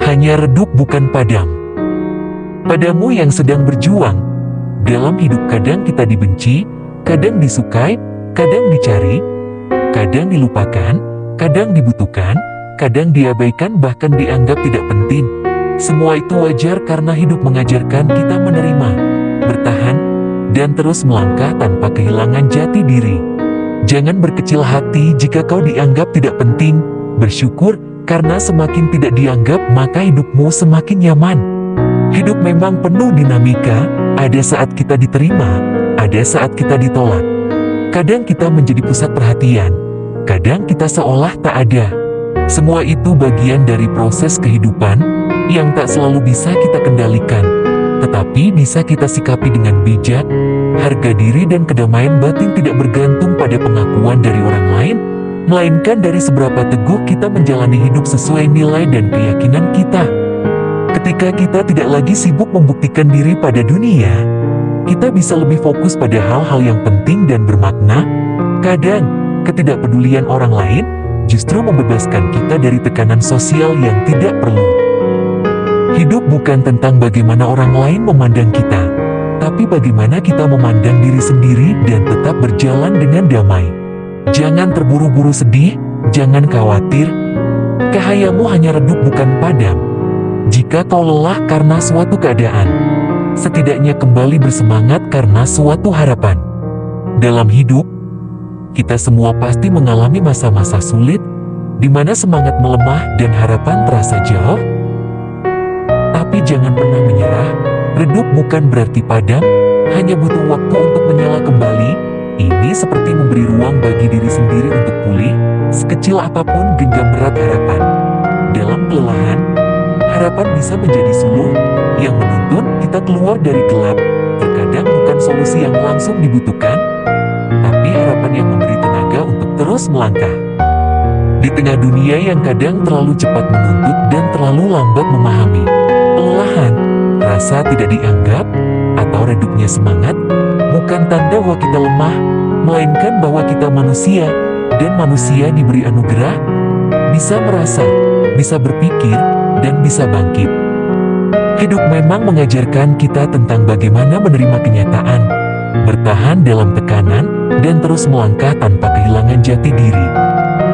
hanya redup bukan padam. Padamu yang sedang berjuang, dalam hidup kadang kita dibenci, kadang disukai, kadang dicari, kadang dilupakan, kadang dibutuhkan, kadang diabaikan bahkan dianggap tidak penting. Semua itu wajar karena hidup mengajarkan kita menerima, bertahan, dan terus melangkah tanpa kehilangan jati diri. Jangan berkecil hati jika kau dianggap tidak penting, bersyukur, karena semakin tidak dianggap maka hidupmu semakin nyaman. Hidup memang penuh dinamika, ada saat kita diterima, ada saat kita ditolak. Kadang kita menjadi pusat perhatian, kadang kita seolah tak ada. Semua itu bagian dari proses kehidupan yang tak selalu bisa kita kendalikan, tetapi bisa kita sikapi dengan bijak. Harga diri dan kedamaian batin tidak bergantung pada pengakuan dari orang lain, melainkan dari seberapa teguh kita menjalani hidup sesuai nilai dan keyakinan kita. Ketika kita tidak lagi sibuk membuktikan diri pada dunia, kita bisa lebih fokus pada hal-hal yang penting dan bermakna. Kadang, ketidakpedulian orang lain justru membebaskan kita dari tekanan sosial yang tidak perlu. Hidup bukan tentang bagaimana orang lain memandang kita, tapi bagaimana kita memandang diri sendiri dan tetap berjalan dengan damai. Jangan terburu-buru sedih, jangan khawatir. Cahayamu hanya redup bukan padam. Jika kau lelah karena suatu keadaan, setidaknya kembali bersemangat karena suatu harapan. Dalam hidup, kita semua pasti mengalami masa-masa sulit, di mana semangat melemah dan harapan terasa jauh. Tapi jangan pernah menyerah, redup bukan berarti padam, hanya butuh waktu untuk menyala kembali. Ini seperti memberi ruang bagi diri sendiri untuk pulih, sekecil apapun genggam berat harapan. Dalam kelelahan, harapan bisa menjadi suluh, yang menuntun kita keluar dari gelap. Terkadang bukan solusi yang langsung dibutuhkan, tapi harapan yang memberi tenaga untuk terus melangkah. Di tengah dunia yang kadang terlalu cepat menuntut dan terlalu lambat memahami, kelelahan, rasa tidak dianggap, atau redupnya semangat, bukan tanda bahwa kita lemah, melainkan bahwa kita manusia, dan manusia diberi anugerah, bisa merasa, bisa berpikir, dan bisa bangkit. Hidup memang mengajarkan kita tentang bagaimana menerima kenyataan, bertahan dalam tekanan, dan terus melangkah tanpa kehilangan jati diri.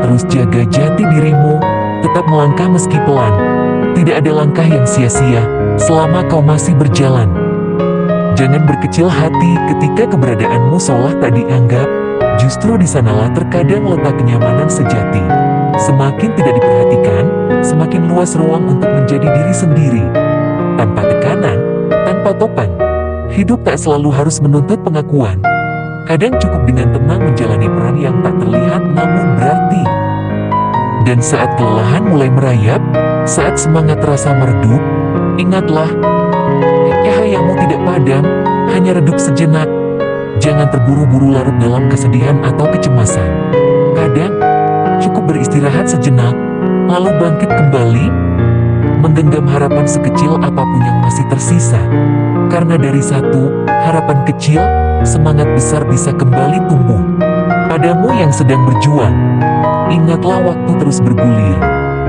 Terus jaga jati dirimu, tetap melangkah meski pelan. Tidak ada langkah yang sia-sia, selama kau masih berjalan. Jangan berkecil hati ketika keberadaanmu seolah tak dianggap, justru di sanalah terkadang letak kenyamanan sejati. Semakin tidak diperhatikan, semakin luas ruang untuk menjadi diri sendiri. Tanpa tekanan, tanpa topang, hidup tak selalu harus menuntut pengakuan. Kadang cukup dengan tenang menjalani peran yang tak terlihat namun berarti. Dan saat kelelahan mulai merayap, saat semangat terasa meredup, ingatlah, cahayamu tidak padam, hanya redup sejenak. Jangan terburu-buru larut dalam kesedihan atau kecemasan. Kadang, cukup beristirahat sejenak, lalu bangkit kembali, menggenggam harapan sekecil apapun yang masih tersisa. Karena dari satu harapan kecil, semangat besar bisa kembali tumbuh. Padamu yang sedang berjuang, ingatlah waktu terus bergulir.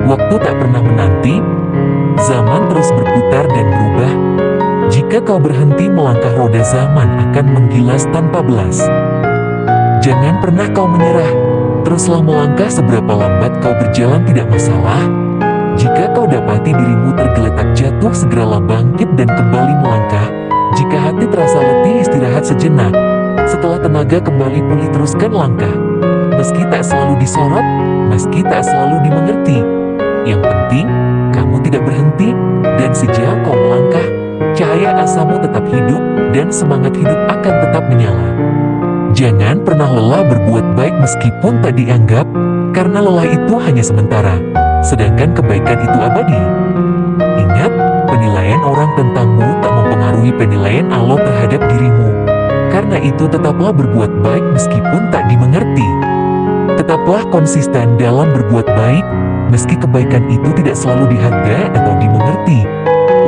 Waktu tak pernah menanti, zaman terus berputar dan berubah. Jika kau berhenti melangkah, roda zaman akan menggilas tanpa belas. Jangan pernah kau menyerah, teruslah melangkah. Seberapa lambat kau berjalan tidak masalah. Jika kau dapati dirimu tergeletak jatuh, segeralah bangkit dan kembali melangkah. Jika hati terasa letih, istirahat sejenak. Setelah tenaga kembali pulih, teruskan langkah. Meski tak selalu disorot, meski tak selalu dimengerti, yang penting, kamu tidak berhenti, dan sejak kau melangkah, cahaya asamu tetap hidup, dan semangat hidup akan tetap menyala. Jangan pernah lelah berbuat baik meskipun tak dianggap, karena lelah itu hanya sementara, sedangkan kebaikan itu abadi. Ingat, penilaian orang tentangmu tak mempengaruhi penilaian Allah terhadap dirimu. Karena itu tetaplah berbuat baik meskipun tak dimengerti. Tetaplah konsisten dalam berbuat baik, meski kebaikan itu tidak selalu dihargai atau dimengerti.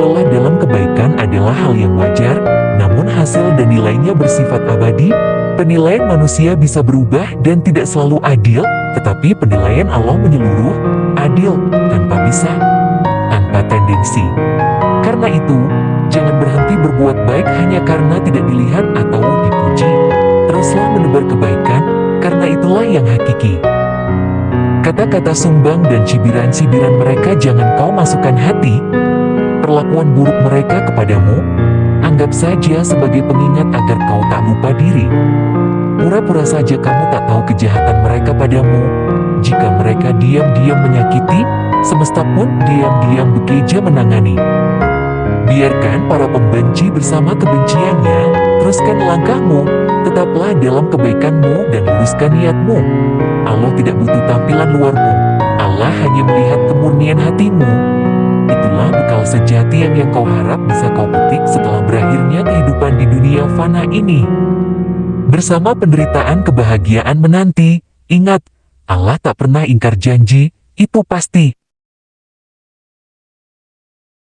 Lelah dalam kebaikan adalah hal yang wajar, namun hasil dan nilainya bersifat abadi. Penilaian manusia bisa berubah dan tidak selalu adil, tetapi penilaian Allah menyeluruh, adil, tanpa bisa. tanpa tendensi. Karena itu, jangan berhenti berbuat baik hanya karena tidak dilihat atau dipuji. Teruslah menebar kebaikan, karena itulah yang hakiki. Kata-kata sumbang dan cibiran-cibiran mereka jangan kau masukkan hati. Perlakuan buruk mereka kepadamu, anggap saja sebagai pengingat agar kau tak lupa diri. Pura-pura saja kamu tak tahu kejahatan mereka padamu. Jika mereka diam-diam menyakiti, semesta pun diam-diam bekerja menangani. Biarkan para pembenci bersama kebenciannya, teruskan langkahmu, tetaplah dalam kebaikanmu dan luruskan niatmu. Allah tidak butuh tampilan luarmu, Allah hanya melihat kemurnian hatimu. Itulah bekal sejati yang kau harap bisa kau petik setelah berakhirnya kehidupan di dunia fana ini. Bersama penderitaan kebahagiaan menanti, ingat, Allah tak pernah ingkar janji, itu pasti.